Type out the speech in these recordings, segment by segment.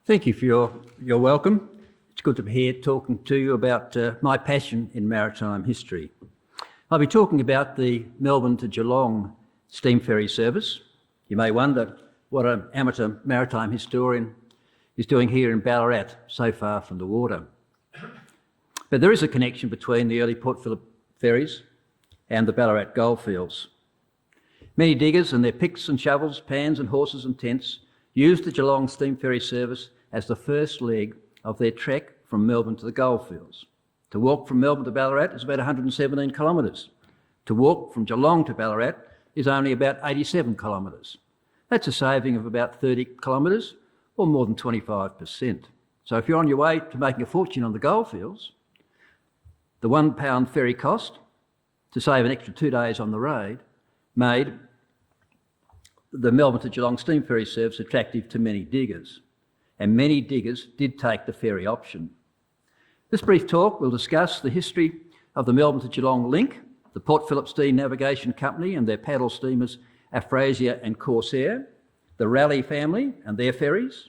Thank you for your welcome. It's good to be here talking to you about my passion in maritime history. I'll be talking about the Melbourne to Geelong steam ferry service. You may wonder what an amateur maritime historian is doing here in Ballarat, so far from the water. But there is a connection between the early Port Phillip ferries and the Ballarat Goldfields. Many diggers and their picks and shovels, pans and horses and tents used the Geelong steam ferry service as the first leg of their trek from Melbourne to the Goldfields. To walk from Melbourne to Ballarat is about 117 kilometres. To walk from Geelong to Ballarat is only about 87 kilometres. That's a saving of about 30 kilometres, or more than 25%. So if you're on your way to making a fortune on the Goldfields, the £1 ferry cost to save an extra 2 days on the road made the Melbourne to Geelong steam ferry service attractive to many diggers, and many diggers did take the ferry option. This brief talk will discuss the history of the Melbourne to Geelong link, the Port Phillip Steam Navigation Company and their paddle steamers Aphrasia and Corsair, the Raleigh family and their ferries,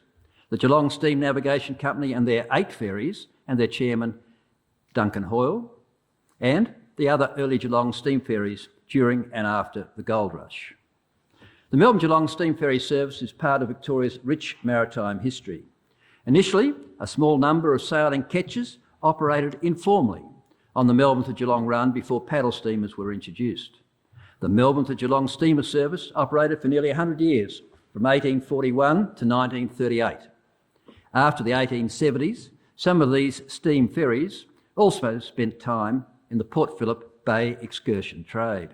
the Geelong Steam Navigation Company and their 8 ferries and their chairman Duncan Hoyle, and the other early Geelong steam ferries during and after the gold rush. The Melbourne-Geelong steam ferry service is part of Victoria's rich maritime history. Initially, a small number of sailing ketches operated informally on the Melbourne to Geelong run before paddle steamers were introduced. The Melbourne to Geelong steamer service operated for nearly 100 years, from 1841 to 1938. After the 1870s, some of these steam ferries also spent time in the Port Phillip Bay excursion trade.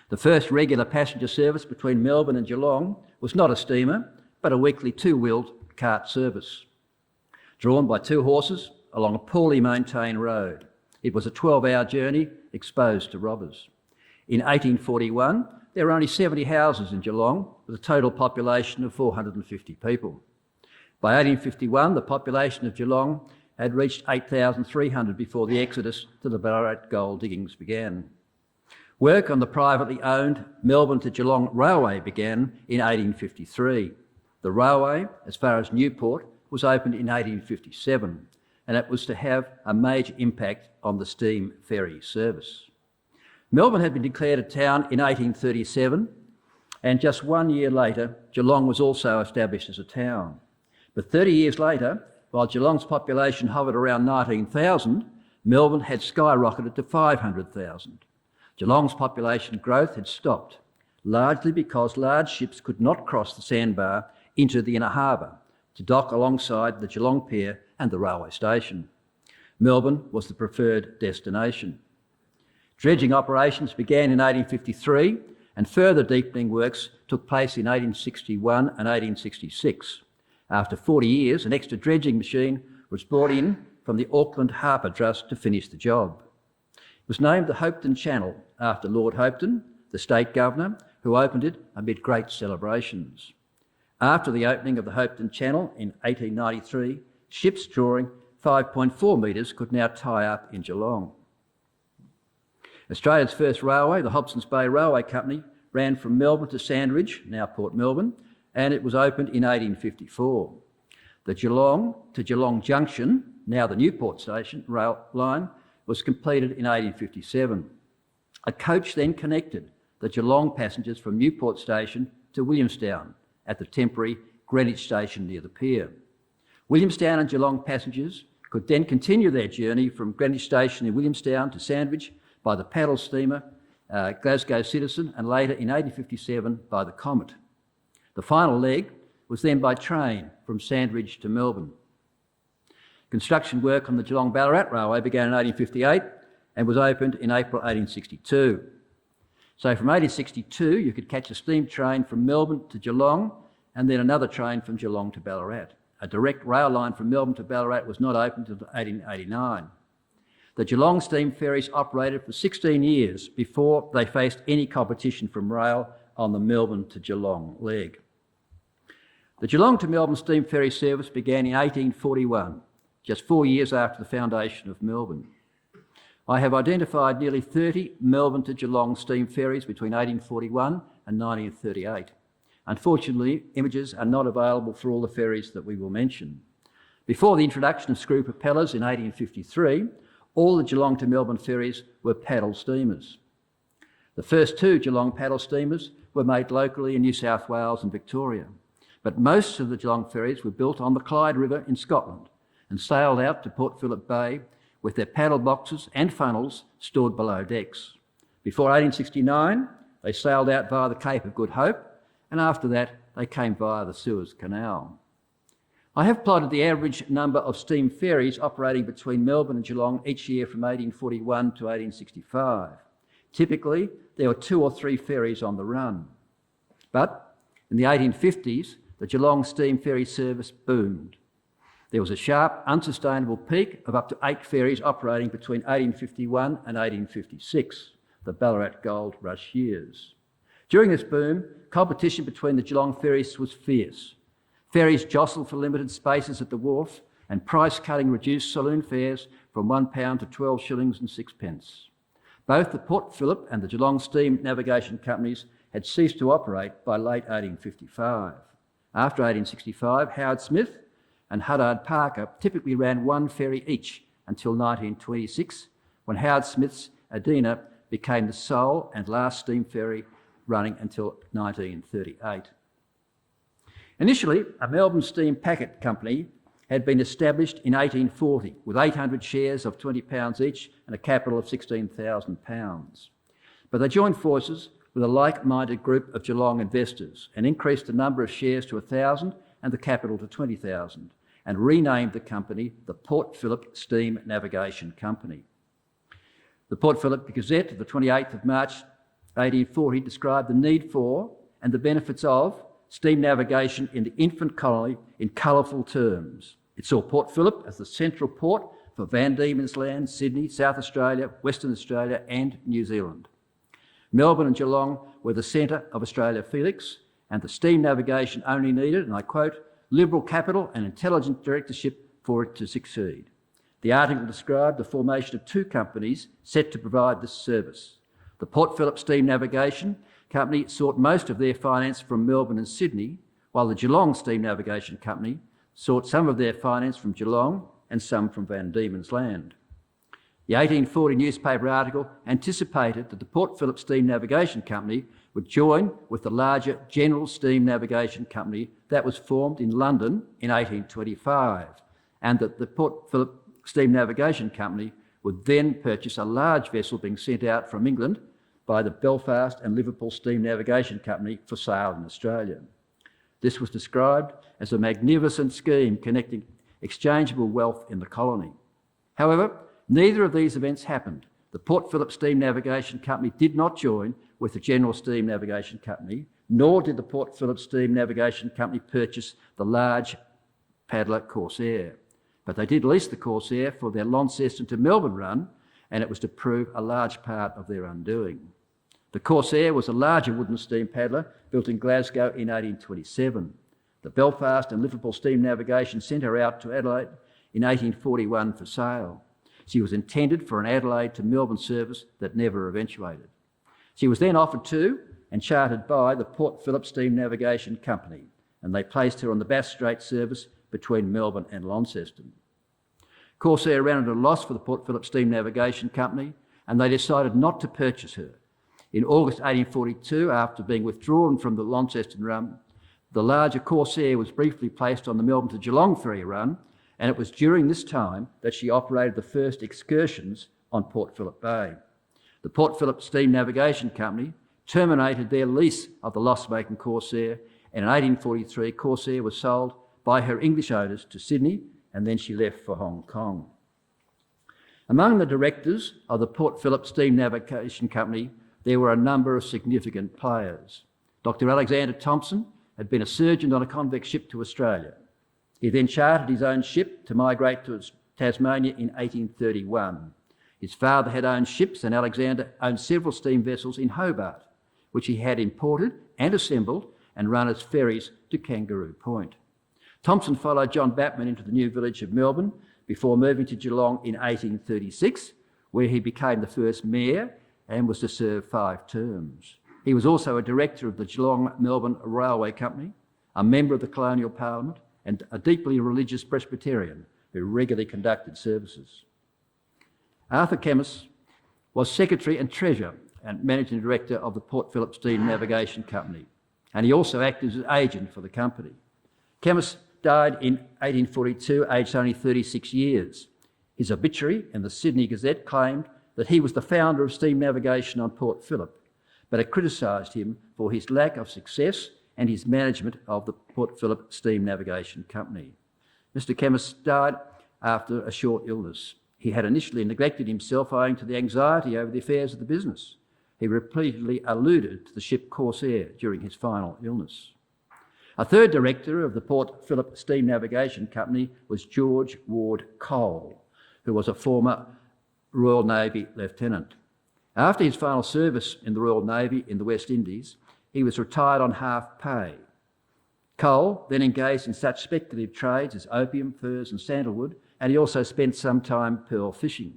The first regular passenger service between Melbourne and Geelong was not a steamer, but a weekly 2-wheeled cart service, drawn by 2 horses along a poorly maintained road. It was a 12-hour journey exposed to robbers. In 1841, there were only 70 houses in Geelong, with a total population of 450 people. By 1851, the population of Geelong had reached 8,300 before the exodus to the Ballarat gold diggings began. Work on the privately owned Melbourne to Geelong Railway began in 1853. The railway, as far as Newport, was opened in 1857, and it was to have a major impact on the steam ferry service. Melbourne had been declared a town in 1837, and just 1 year later, Geelong was also established as a town. But 30 years later, while Geelong's population hovered around 19,000, Melbourne had skyrocketed to 500,000. Geelong's population growth had stopped, largely because large ships could not cross the sandbar into the inner harbour to dock alongside the Geelong Pier and the railway station. Melbourne was the preferred destination. Dredging operations began in 1853, and further deepening works took place in 1861 and 1866. After 40 years, an extra dredging machine was brought in from the Auckland Harbour Trust to finish the job. It was named the Hopetoun Channel after Lord Hopetoun, the state governor, who opened it amid great celebrations. After the opening of the Hopetoun Channel in 1893, ships drawing 5.4 metres could now tie up in Geelong. Australia's first railway, the Hobsons Bay Railway Company, ran from Melbourne to Sandridge, now Port Melbourne, and it was opened in 1854. The Geelong to Geelong Junction, now the Newport Station rail line, was completed in 1857. A coach then connected the Geelong passengers from Newport Station to Williamstown at the temporary Greenwich Station near the pier. Williamstown and Geelong passengers could then continue their journey from Greenwich Station in Williamstown to Sandridge by the paddle steamer Glasgow Citizen, and later in 1857 by the Comet. The final leg was then by train from Sandridge to Melbourne. Construction work on the Geelong-Ballarat Railway began in 1858 and was opened in April 1862. So from 1862 you could catch a steam train from Melbourne to Geelong and then another train from Geelong to Ballarat. A direct rail line from Melbourne to Ballarat was not opened until 1889. The Geelong steam ferries operated for 16 years before they faced any competition from rail on the Melbourne to Geelong leg. The Geelong to Melbourne steam ferry service began in 1841, just 4 years after the foundation of Melbourne. I have identified nearly 30 Melbourne to Geelong steam ferries between 1841 and 1938. Unfortunately, images are not available for all the ferries that we will mention. Before the introduction of screw propellers in 1853, all the Geelong to Melbourne ferries were paddle steamers. The first two Geelong paddle steamers were made locally in New South Wales and Victoria, but most of the Geelong ferries were built on the Clyde River in Scotland and sailed out to Port Phillip Bay with their paddle boxes and funnels stored below decks. Before 1869, they sailed out via the Cape of Good Hope, and after that, they came via the Suez Canal. I have plotted the average number of steam ferries operating between Melbourne and Geelong each year from 1841 to 1865. Typically, there were 2 or 3 ferries on the run. But in the 1850s, the Geelong steam ferry service boomed. There was a sharp, unsustainable peak of up to 8 ferries operating between 1851 and 1856, the Ballarat Gold Rush years. During this boom, competition between the Geelong ferries was fierce. Ferries jostled for limited spaces at the wharf, and price-cutting reduced saloon fares from £1 to 12 shillings and 6 pence. Both the Port Phillip and the Geelong Steam Navigation Companies had ceased to operate by late 1855. After 1865, Howard Smith and Huddard Parker typically ran 1 ferry each until 1926, when Howard Smith's Adena became the sole and last steam ferry running until 1938. Initially, a Melbourne Steam Packet Company had been established in 1840 with 800 shares of £20 each and a capital of £16,000. But they joined forces with a like-minded group of Geelong investors and increased the number of shares to 1,000 and the capital to 20,000, and renamed the company the Port Phillip Steam Navigation Company. The Port Phillip Gazette of the 28th of March 1840 described the need for and the benefits of steam navigation in the infant colony in colourful terms. It saw Port Phillip as the central port for Van Diemen's Land, Sydney, South Australia, Western Australia and New Zealand. Melbourne and Geelong were the centre of Australia Felix, and the steam navigation only needed, and I quote, liberal capital and intelligent directorship for it to succeed. The article described the formation of 2 companies set to provide this service. The Port Phillip Steam Navigation Company sought most of their finance from Melbourne and Sydney, while the Geelong Steam Navigation Company sought some of their finance from Geelong and some from Van Diemen's Land. The 1840 newspaper article anticipated that the Port Phillip Steam Navigation Company would join with the larger General Steam Navigation Company that was formed in London in 1825, and that the Port Phillip Steam Navigation Company would then purchase a large vessel being sent out from England by the Belfast and Liverpool Steam Navigation Company for sale in Australia. This was described as a magnificent scheme connecting exchangeable wealth in the colony. However, neither of these events happened. The Port Phillip Steam Navigation Company did not join with the General Steam Navigation Company, nor did the Port Phillip Steam Navigation Company purchase the large paddler Corsair. But they did lease the Corsair for their Launceston to Melbourne run, and it was to prove a large part of their undoing. The Corsair was a larger wooden steam paddler built in Glasgow in 1827. The Belfast and Liverpool Steam Navigation sent her out to Adelaide in 1841 for sale. She was intended for an Adelaide to Melbourne service that never eventuated. She was then offered to and chartered by the Port Phillip Steam Navigation Company, and they placed her on the Bass Strait service between Melbourne and Launceston. Corsair ran at a loss for the Port Phillip Steam Navigation Company, and they decided not to purchase her. In August 1842, after being withdrawn from the Launceston run, the larger Corsair was briefly placed on the Melbourne to Geelong ferry run, and it was during this time that she operated the first excursions on Port Phillip Bay. The Port Phillip Steam Navigation Company terminated their lease of the loss-making Corsair, and in 1843 Corsair was sold by her English owners to Sydney, and then she left for Hong Kong. Among the directors of the Port Phillip Steam Navigation Company, there were a number of significant players. Dr. Alexander Thompson had been a surgeon on a convict ship to Australia. He then chartered his own ship to migrate to Tasmania in 1831. His father had owned ships, and Alexander owned several steam vessels in Hobart, which he had imported and assembled and run as ferries to Kangaroo Point. Thompson followed John Batman into the new village of Melbourne before moving to Geelong in 1836, where he became the first mayor and was to serve 5 terms. He was also a director of the Geelong Melbourne Railway Company, a member of the Colonial Parliament, and a deeply religious Presbyterian who regularly conducted services. Arthur Kemmis was Secretary and Treasurer and Managing Director of the Port Phillip Steam Navigation Company, and he also acted as agent for the company. Kemmis died in 1842, aged only 36 years. His obituary in the Sydney Gazette claimed that he was the founder of steam navigation on Port Phillip, but it criticised him for his lack of success and his management of the Port Phillip Steam Navigation Company. Mr. Kemmis died after a short illness. He had initially neglected himself owing to the anxiety over the affairs of the business. He repeatedly alluded to the ship Corsair during his final illness. A third director of the Port Phillip Steam Navigation Company was George Ward Cole, who was a former Royal Navy lieutenant. After his final service in the Royal Navy in the West Indies, he was retired on half pay. Cole then engaged in such speculative trades as opium, furs and sandalwood, and he also spent some time pearl fishing.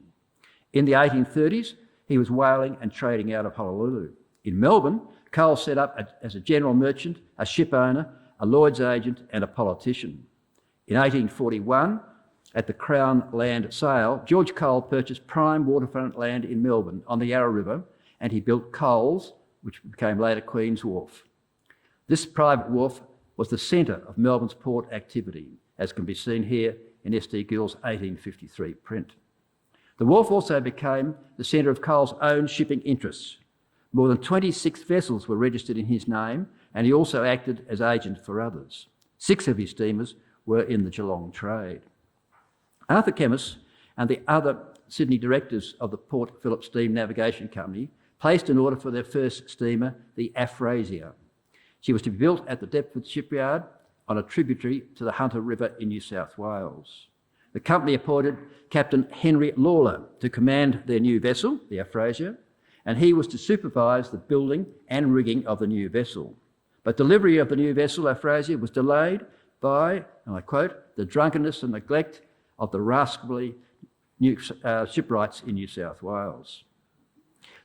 In the 1830s, he was whaling and trading out of Honolulu. In Melbourne, Cole set up as a general merchant, a ship owner, a Lloyd's agent and a politician. In 1841, at the Crown Land sale, George Cole purchased prime waterfront land in Melbourne on the Yarra River, and he built Coles, which became later Queen's Wharf. This private wharf was the centre of Melbourne's port activity, as can be seen here in S.D. Gill's 1853 print. The wharf also became the centre of Cole's own shipping interests. More than 26 vessels were registered in his name, and he also acted as agent for others. 6 of his steamers were in the Geelong trade. Arthur Kemmis and the other Sydney directors of the Port Phillip Steam Navigation Company placed an order for their first steamer, the Aphrasia. She was to be built at the Deptford shipyard on a tributary to the Hunter River in New South Wales. The company appointed Captain Henry Lawler to command their new vessel, the Aphrasia, and he was to supervise the building and rigging of the new vessel. But delivery of the new vessel, Aphrasia, was delayed by, and I quote, the drunkenness and neglect of the rascally shipwrights in New South Wales.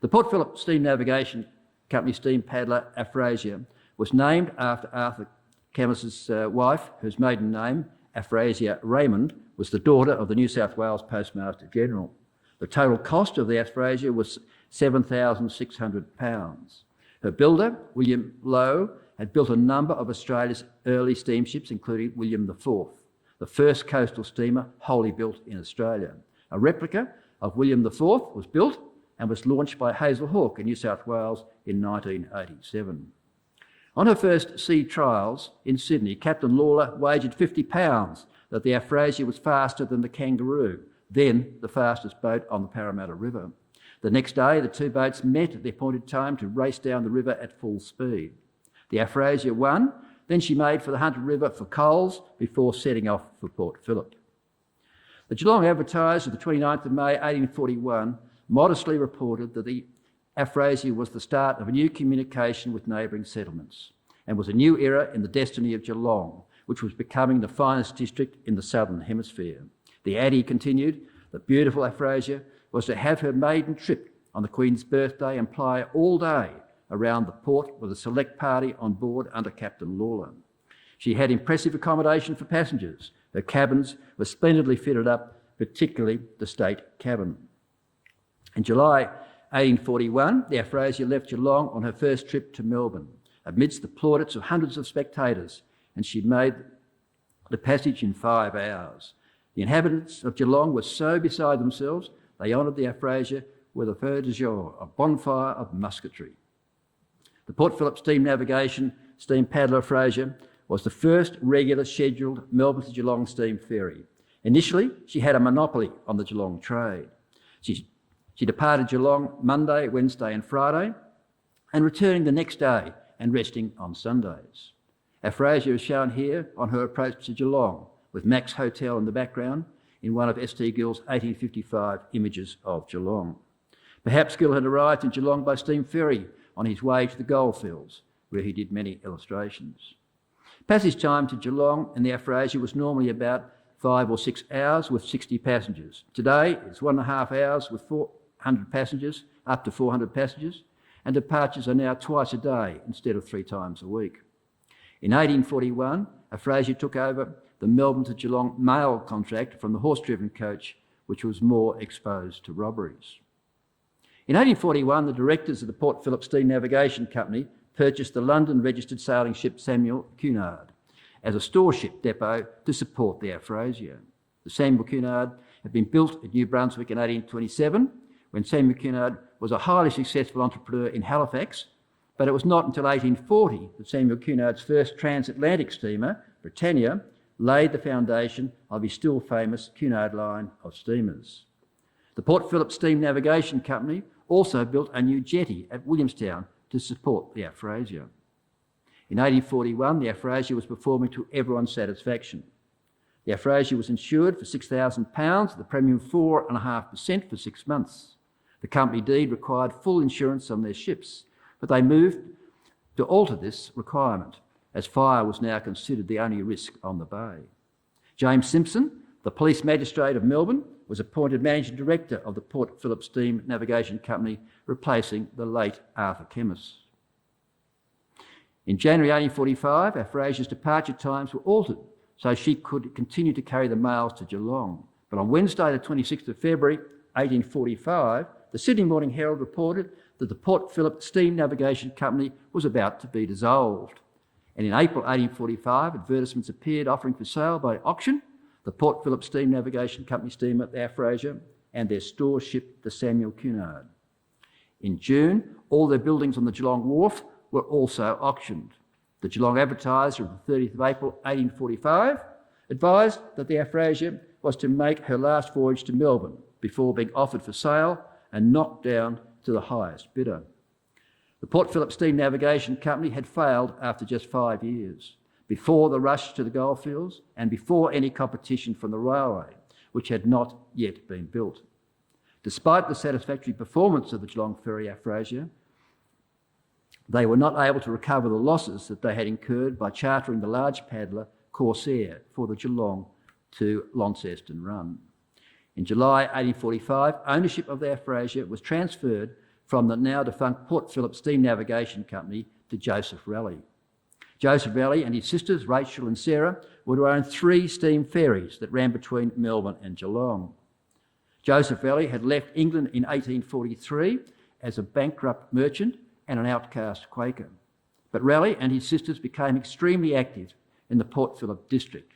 The Port Phillip Steam Navigation Company steam paddler Aphrasia was named after Arthur Kemmis's wife, whose maiden name, Aphrasia Raymond, was the daughter of the New South Wales Postmaster General. The total cost of the Aphrasia was £7,600. Her builder, William Lowe, had built a number of Australia's early steamships, including William IV, the first coastal steamer wholly built in Australia. A replica of William IV was built and was launched by Hazel Hawke in New South Wales in 1987. On her first sea trials in Sydney, Captain Lawler wagered £50 that the Aphrasia was faster than the Kangaroo, then the fastest boat on the Parramatta River. The next day, the two boats met at the appointed time to race down the river at full speed. The Aphrasia won, then she made for the Hunter River for Coles before setting off for Port Phillip. The Geelong Advertiser of the 29th of May 1841 modestly reported that the Aphrasia was the start of a new communication with neighbouring settlements and was a new era in the destiny of Geelong, which was becoming the finest district in the southern hemisphere. The Addy continued that beautiful Aphrasia was to have her maiden trip on the Queen's birthday and ply all day around the port with a select party on board under Captain Lawler. She had impressive accommodation for passengers. Her cabins were splendidly fitted up, particularly the state cabin. In July 1841, the Aphrasia left Geelong on her first trip to Melbourne, amidst the plaudits of hundreds of spectators, and she made the passage in 5 hours. The inhabitants of Geelong were so beside themselves, they honoured the Aphrasia with a feu de joie, a bonfire of musketry. The Port Phillip Steam Navigation steam paddler Aphrasia was the first regular scheduled Melbourne to Geelong steam ferry. Initially, she had a monopoly on the Geelong trade. She departed Geelong Monday, Wednesday and Friday, and returning the next day and resting on Sundays. Aphrasia is shown here on her approach to Geelong, with Max Hotel in the background in one of S.T. Gill's 1855 images of Geelong. Perhaps Gill had arrived in Geelong by steam ferry on his way to the Goldfields, where he did many illustrations. Passage time to Geelong in the Aphrasia was normally about 5 or 6 hours with 60 passengers. Today, it's 1.5 hours with 400 passengers, up to 400 passengers, and departures are now twice a day instead of 3 times a week. In 1841, Aphrasia took over the Melbourne to Geelong mail contract from the horse-driven coach, which was more exposed to robberies. In 1841, the directors of the Port Phillip Steam Navigation Company purchased the London-registered sailing ship Samuel Cunard as a store ship depot to support the Aphrasia. The Samuel Cunard had been built at New Brunswick in 1827, when Samuel Cunard was a highly successful entrepreneur in Halifax, but it was not until 1840 that Samuel Cunard's first transatlantic steamer, Britannia, laid the foundation of his still famous Cunard line of steamers. The Port Phillip Steam Navigation Company also built a new jetty at Williamstown to support the Aphrasia. In 1841, the Aphrasia was performing to everyone's satisfaction. The Aphrasia was insured for £6,000 at the premium 4.5% for 6 months. The company deed required full insurance on their ships, but they moved to alter this requirement, as fire was now considered the only risk on the bay. James Simpson, the police magistrate of Melbourne, was appointed managing director of the Port Phillip Steam Navigation Company, replacing the late Arthur Kemmis. In January 1845, Aphrasia's departure times were altered so she could continue to carry the mails to Geelong. But on Wednesday, the 26th of February 1845, the Sydney Morning Herald reported that the Port Phillip Steam Navigation Company was about to be dissolved. And in April 1845, advertisements appeared offering for sale by auction the Port Phillip Steam Navigation Company steamer, the Aphrasia, and their store ship, the Samuel Cunard. In June, all their buildings on the Geelong wharf were also auctioned. The Geelong Advertiser of the 30th of April 1845 advised that the Aphrasia was to make her last voyage to Melbourne before being offered for sale and knocked down to the highest bidder. The Port Phillip Steam Navigation Company had failed after just 5 years, before the rush to the Goldfields and before any competition from the railway, which had not yet been built. Despite the satisfactory performance of the Geelong Ferry Aphrasia, they were not able to recover the losses that they had incurred by chartering the large paddler Corsair for the Geelong to Launceston run. In July 1845, ownership of the Aphrasia was transferred from the now defunct Port Phillip Steam Navigation Company to Joseph Raleigh. Joseph Raleigh and his sisters, Rachel and Sarah, were to own 3 steam ferries that ran between Melbourne and Geelong. Joseph Raleigh had left England in 1843 as a bankrupt merchant and an outcast Quaker. But Raleigh and his sisters became extremely active in the Port Phillip district.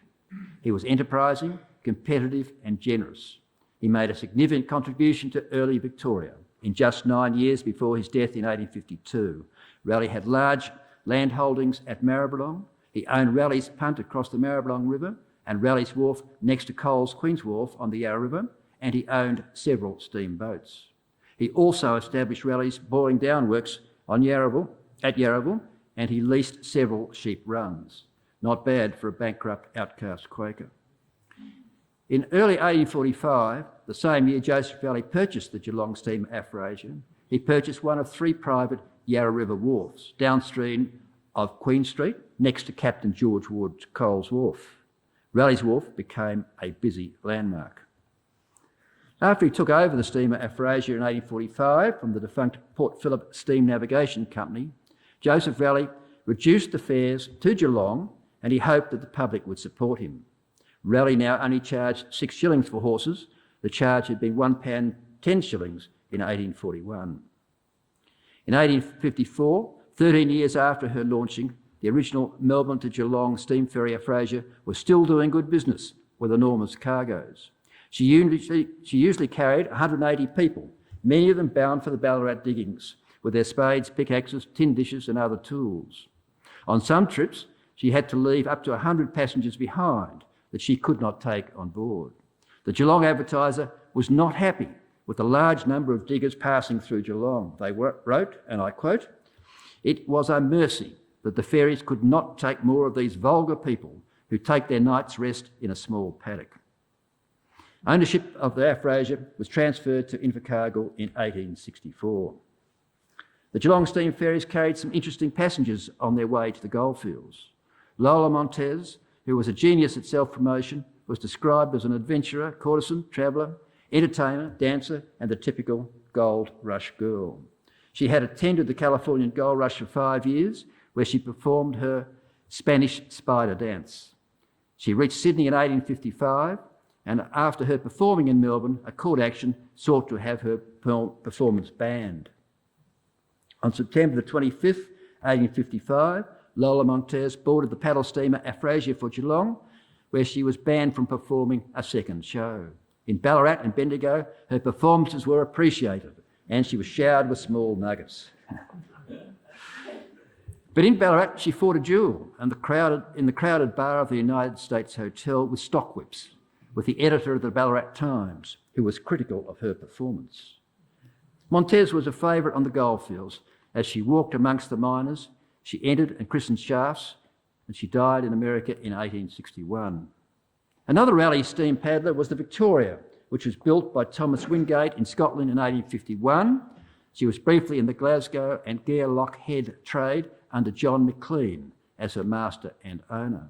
He was enterprising, competitive and generous. He made a significant contribution to early Victoria. In just 9 years before his death in 1852, Raleigh had large land holdings at Maribyrnong. He owned Raleigh's Punt across the Maribyrnong River and Raleigh's Wharf next to Coles Queen's Wharf on the Yarra River, and he owned several steamboats. He also established Raleigh's boiling down works at Yarraville, and he leased several sheep runs. Not bad for a bankrupt outcast Quaker. In early 1845, the same year Joseph Raleigh purchased the Geelong steamer Aphrasia, he purchased one of 3 private Yarra River wharfs downstream of Queen Street, next to Captain George Wood's Coles Wharf. Raleigh's Wharf became a busy landmark. After he took over the steamer Aphrasia in 1845 from the defunct Port Phillip Steam Navigation Company, Joseph Raleigh reduced the fares to Geelong, and he hoped that the public would support him. Raleigh now only charged 6 shillings for horses. The charge had been £1 10 shillings in 1841. In 1854, 13 years after her launching, the original Melbourne to Geelong steam ferry Aphrasia was still doing good business with enormous cargoes. She usually carried 180 people, many of them bound for the Ballarat diggings, with their spades, pickaxes, tin dishes and other tools. On some trips, she had to leave up to 100 passengers behind that she could not take on board. The Geelong Advertiser was not happy with the large number of diggers passing through Geelong. They wrote, and I quote, "It was a mercy that the ferries could not take more of these vulgar people who take their night's rest in a small paddock." Ownership of the Aphrasia was transferred to Invercargill in 1864. The Geelong steam ferries carried some interesting passengers on their way to the Goldfields. Lola Montez, who was a genius at self-promotion, was described as an adventurer, courtesan, traveller, entertainer, dancer and the typical gold rush girl. She had attended the Californian Gold Rush for 5 years, where she performed her Spanish spider dance. She reached Sydney in 1855, and after her performing in Melbourne, a court action sought to have her performance banned. On September the 25th, 1855, Lola Montez boarded the paddle steamer Aphrasia for Geelong, where she was banned from performing a second show. In Ballarat and Bendigo, her performances were appreciated, and she was showered with small nuggets. But in Ballarat, she fought a duel in the crowded bar of the United States Hotel with stock whips, with the editor of the Ballarat Times, who was critical of her performance. Montez was a favourite on the Goldfields. As she walked amongst the miners, she entered and christened shafts, and she died in America in 1861. Another rally steam paddler was the Victoria, which was built by Thomas Wingate in Scotland in 1851. She was briefly in the Glasgow and Gairloch Head trade under John McLean as her master and owner.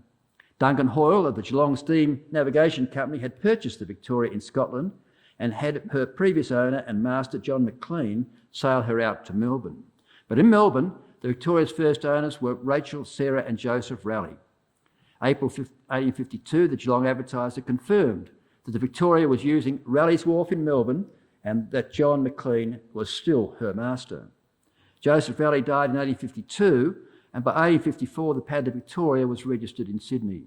Duncan Hoyle of the Geelong Steam Navigation Company had purchased the Victoria in Scotland and had her previous owner and master John McLean sail her out to Melbourne. But in Melbourne, the Victoria's first owners were Rachel, Sarah and Joseph Raleigh. April 1852, the Geelong Advertiser confirmed that the Victoria was using Raleigh's Wharf in Melbourne and that John McLean was still her master. Joseph Raleigh died in 1852, and by 1854 the paddler Victoria was registered in Sydney.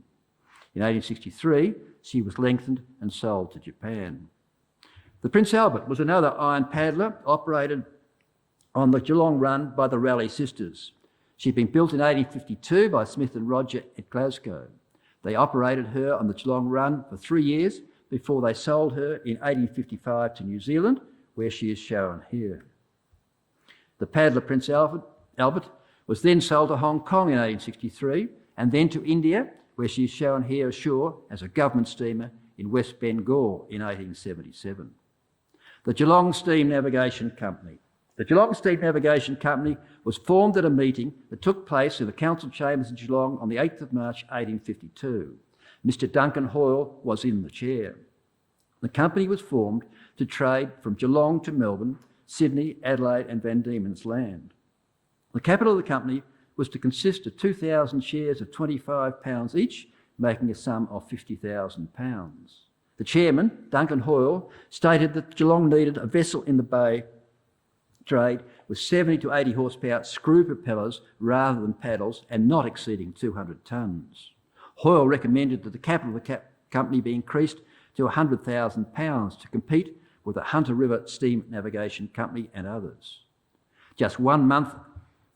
In 1863, she was lengthened and sold to Japan. The Prince Albert was another iron paddler operated on the Geelong run by the Raleigh sisters. She'd been built in 1852 by Smith and Roger at Glasgow. They operated her on the Geelong run for 3 years before they sold her in 1855 to New Zealand, where she is shown here. The paddler Prince Albert was then sold to Hong Kong in 1863 and then to India, where she is shown here ashore as a government steamer in West Bengal in 1877. The Geelong Steam Navigation Company. The Geelong Steam Navigation Company was formed at a meeting that took place in the council chambers in Geelong on the 8th of March 1852. Mr Duncan Hoyle was in the chair. The company was formed to trade from Geelong to Melbourne, Sydney, Adelaide and Van Diemen's Land. The capital of the company was to consist of 2,000 shares of £25 each, making a sum of £50,000. The chairman, Duncan Hoyle, stated that Geelong needed a vessel in the bay trade with 70 to 80 horsepower screw propellers rather than paddles and not exceeding 200 tonnes. Hoyle recommended that the capital of the company be increased to £100,000 to compete with the Hunter River Steam Navigation Company and others. Just 1 month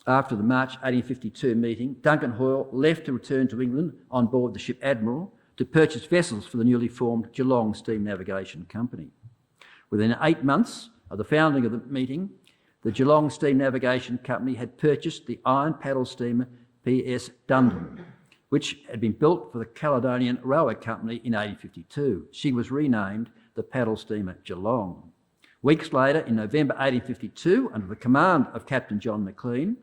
after the March 1852 meeting, Duncan Hoyle left to return to England on board the ship Admiral to purchase vessels for the newly formed Geelong Steam Navigation Company. Within 8 months of the founding of the meeting, the Geelong Steam Navigation Company had purchased the iron paddle steamer P.S. Dundon, which had been built for the Caledonian Railway Company in 1852. She was renamed the paddle steamer Geelong. Weeks later, in November 1852, under the command of Captain John McLean,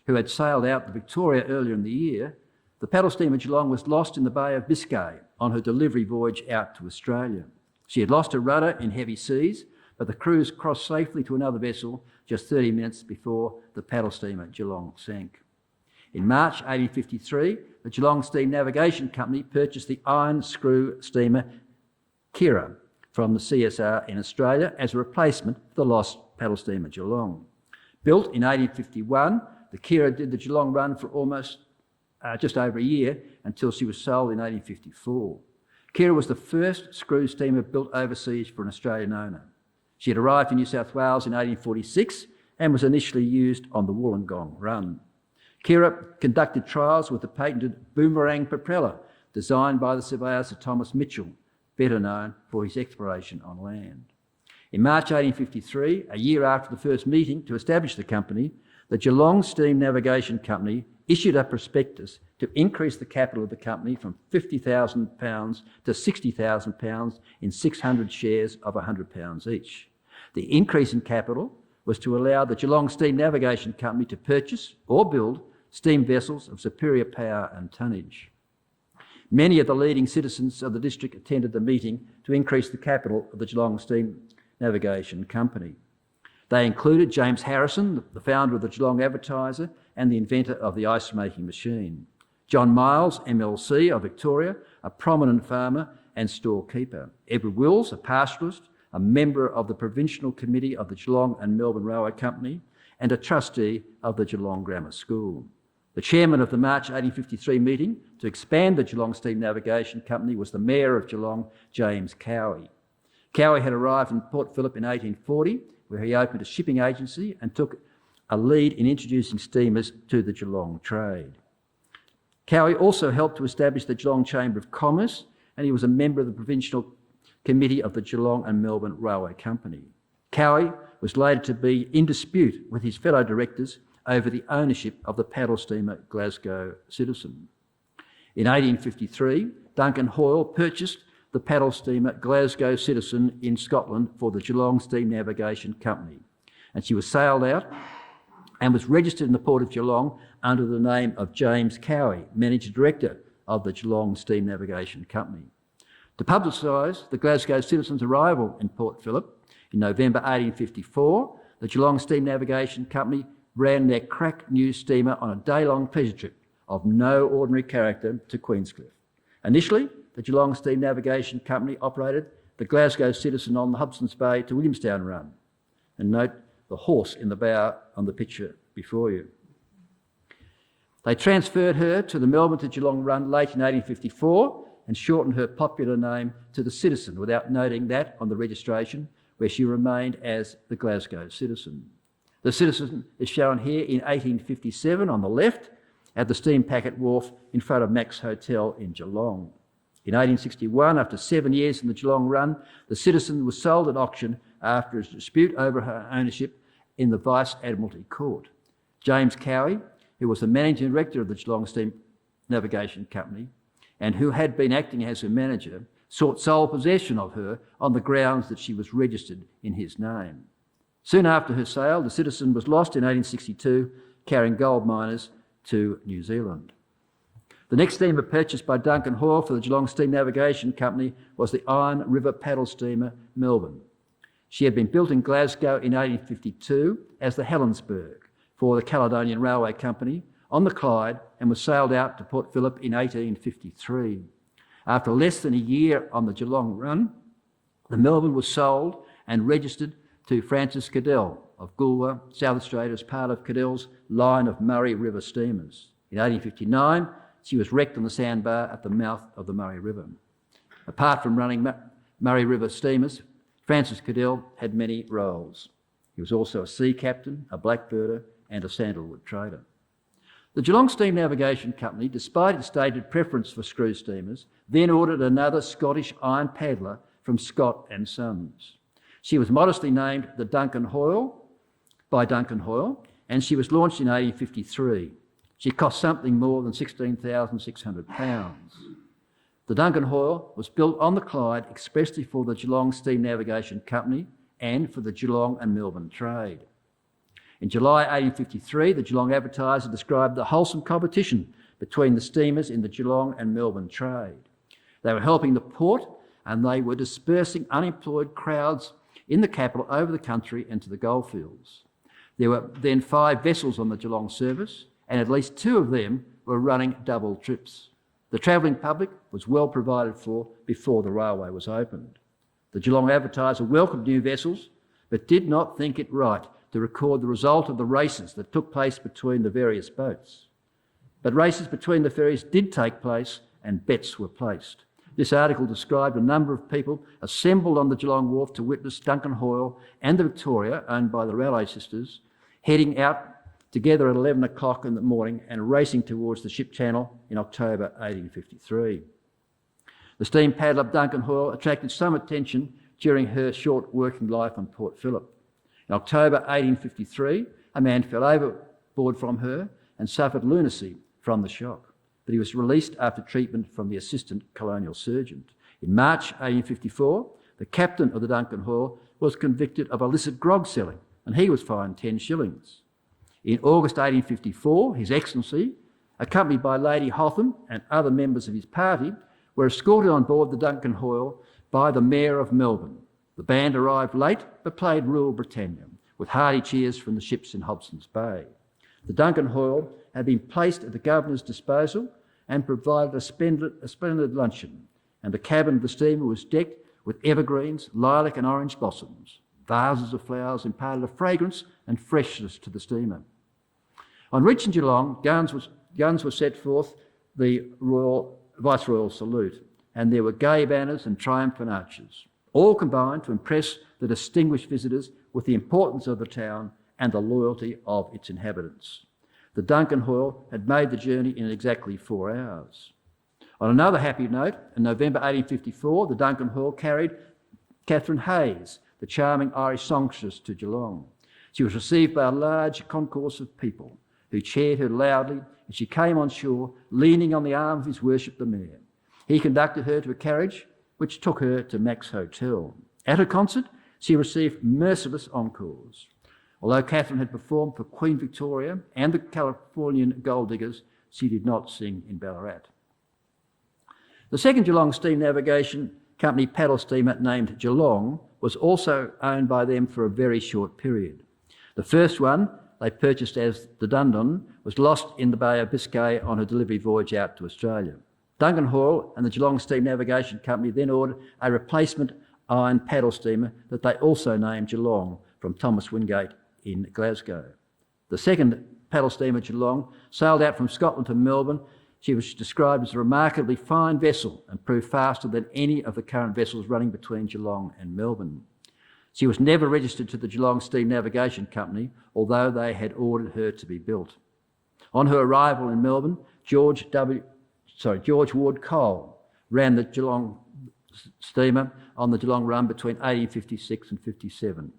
who had sailed out the Victoria earlier in the year, the paddle steamer Geelong was lost in the Bay of Biscay on her delivery voyage out to Australia. She had lost her rudder in heavy seas, but the crews crossed safely to another vessel just 30 minutes before the paddle steamer Geelong sank. In March 1853, the Geelong Steam Navigation Company purchased the iron screw steamer Kira from the CSR in Australia as a replacement for the lost paddle steamer Geelong. Built in 1851, the Kira did the Geelong run for almost just over a year until she was sold in 1854. Kira was the first screw steamer built overseas for an Australian owner. She had arrived in New South Wales in 1846 and was initially used on the Wollongong run. Kira conducted trials with the patented boomerang propeller designed by the surveyor Sir Thomas Mitchell, better known for his exploration on land. In March 1853, a year after the first meeting to establish the company, the Geelong Steam Navigation Company issued a prospectus to increase the capital of the company from £50,000 to £60,000 in 600 shares of £100 each. The increase in capital was to allow the Geelong Steam Navigation Company to purchase or build steam vessels of superior power and tonnage. Many of the leading citizens of the district attended the meeting to increase the capital of the Geelong Steam Navigation Company. They included James Harrison, the founder of the Geelong Advertiser and the inventor of the ice-making machine; John Miles, MLC of Victoria, a prominent farmer and storekeeper; Edward Wills, a pastoralist, a member of the Provincial Committee of the Geelong and Melbourne Railway Company, and a trustee of the Geelong Grammar School. The chairman of the March 1853 meeting to expand the Geelong Steam Navigation Company was the Mayor of Geelong, James Cowie. Cowie had arrived in Port Phillip in 1840, where he opened a shipping agency and took a lead in introducing steamers to the Geelong trade. Cowie also helped to establish the Geelong Chamber of Commerce, and he was a member of the Provincial Committee of the Geelong and Melbourne Railway Company. Cowie was later to be in dispute with his fellow directors over the ownership of the paddle steamer Glasgow Citizen. In 1853, Duncan Hoyle purchased the paddle steamer Glasgow Citizen in Scotland for the Geelong Steam Navigation Company, and she was sailed out and was registered in the Port of Geelong under the name of James Cowie, Managing Director of the Geelong Steam Navigation Company. To publicise the Glasgow Citizen's arrival in Port Phillip in November 1854, the Geelong Steam Navigation Company ran their crack new steamer on a day-long pleasure trip of no ordinary character to Queenscliff. Initially, the Geelong Steam Navigation Company operated the Glasgow Citizen on the Hudson's Bay to Williamstown run. And note the horse in the bow on the picture before you. They transferred her to the Melbourne to Geelong run late in 1854 and shortened her popular name to the Citizen without noting that on the registration, where she remained as the Glasgow Citizen. The Citizen is shown here in 1857 on the left at the steam packet wharf in front of Mac's Hotel in Geelong. In 1861, after 7 years in the Geelong run, the Citizen was sold at auction after a dispute over her ownership in the Vice Admiralty Court. James Cowie, who was the Managing Director of the Geelong Steam Navigation Company and who had been acting as her manager, sought sole possession of her on the grounds that she was registered in his name. Soon after her sale, the Citizen was lost in 1862, carrying gold miners to New Zealand. The next steamer purchased by Duncan Hoyle for the Geelong Steam Navigation Company was the Iron River paddle steamer Melbourne. She had been built in Glasgow in 1852 as the Helensburgh for the Caledonian Railway Company on the Clyde and was sailed out to Port Phillip in 1853. After less than a year on the Geelong run, the Melbourne was sold and registered to Francis Cadell of Gooley, South Australia, as part of Cadell's line of Murray River steamers. In 1859, she was wrecked on the sandbar at the mouth of the Murray River. Apart from running Murray River steamers, Francis Cadell had many roles. He was also a sea captain, a blackbirder, and a sandalwood trader. The Geelong Steam Navigation Company, despite its stated preference for screw steamers, then ordered another Scottish iron paddler from Scott and Sons. She was modestly named the Duncan Hoyle by Duncan Hoyle, and she was launched in 1853. She cost something more than £16,600. The Duncan Hoyle was built on the Clyde expressly for the Geelong Steam Navigation Company and for the Geelong and Melbourne trade. In July 1853, the Geelong Advertiser described the wholesome competition between the steamers in the Geelong and Melbourne trade. They were helping the port and they were dispersing unemployed crowds in the capital over the country and to the goldfields. There were then 5 vessels on the Geelong service, and at least 2 of them were running double trips. The travelling public was well provided for before the railway was opened. The Geelong Advertiser welcomed new vessels, but did not think it right to record the result of the races that took place between the various boats. But races between the ferries did take place and bets were placed. This article described a number of people assembled on the Geelong wharf to witness Duncan Hoyle and the Victoria, owned by the Raleigh sisters, heading out together at 11 o'clock in the morning and racing towards the ship channel in October 1853. The steam paddler Duncan Hoyle attracted some attention during her short working life on Port Phillip. In October 1853, a man fell overboard from her and suffered lunacy from the shock, but he was released after treatment from the assistant colonial surgeon. In March 1854, the captain of the Duncan Hoyle was convicted of illicit grog selling, and he was fined 10 shillings. In August 1854, His Excellency, accompanied by Lady Hotham and other members of his party, were escorted on board the Duncan Hoyle by the Mayor of Melbourne. The band arrived late but played Rule Britannia, with hearty cheers from the ships in Hobson's Bay. The Duncan Hoyle had been placed at the Governor's disposal and provided a splendid luncheon, and the cabin of the steamer was decked with evergreens, lilac and orange blossoms. Vases of flowers imparted a fragrance and freshness to the steamer. On reaching Geelong, guns were set forth the Viceroyal salute, and there were gay banners and triumphant arches, all combined to impress the distinguished visitors with the importance of the town and the loyalty of its inhabitants. The Duncan Hoyle had made the journey in exactly 4 hours. On another happy note, in November 1854, the Duncan Hoyle carried Catherine Hayes, the charming Irish songstress, to Geelong. She was received by a large concourse of people who cheered her loudly, and she came on shore leaning on the arm of his worship the Mayor. He conducted her to a carriage which took her to Mac's Hotel. At her concert, she received merciless encores. Although Catherine had performed for Queen Victoria and the Californian gold diggers, she did not sing in Ballarat. The second Geelong Steam Navigation Company paddle steamer, named Geelong, was also owned by them for a very short period. The first one they purchased as the Dundon was lost in the Bay of Biscay on a delivery voyage out to Australia. Duncan Hoyle and the Geelong Steam Navigation Company then ordered a replacement iron paddle steamer that they also named Geelong, from Thomas Wingate in Glasgow. The second paddle steamer, Geelong, sailed out from Scotland to Melbourne. She was described as a remarkably fine vessel and proved faster than any of the current vessels running between Geelong and Melbourne. She was never registered to the Geelong Steam Navigation Company, although they had ordered her to be built. On her arrival in Melbourne, George Ward Cole ran the Geelong steamer on the Geelong run between 1856 and 57.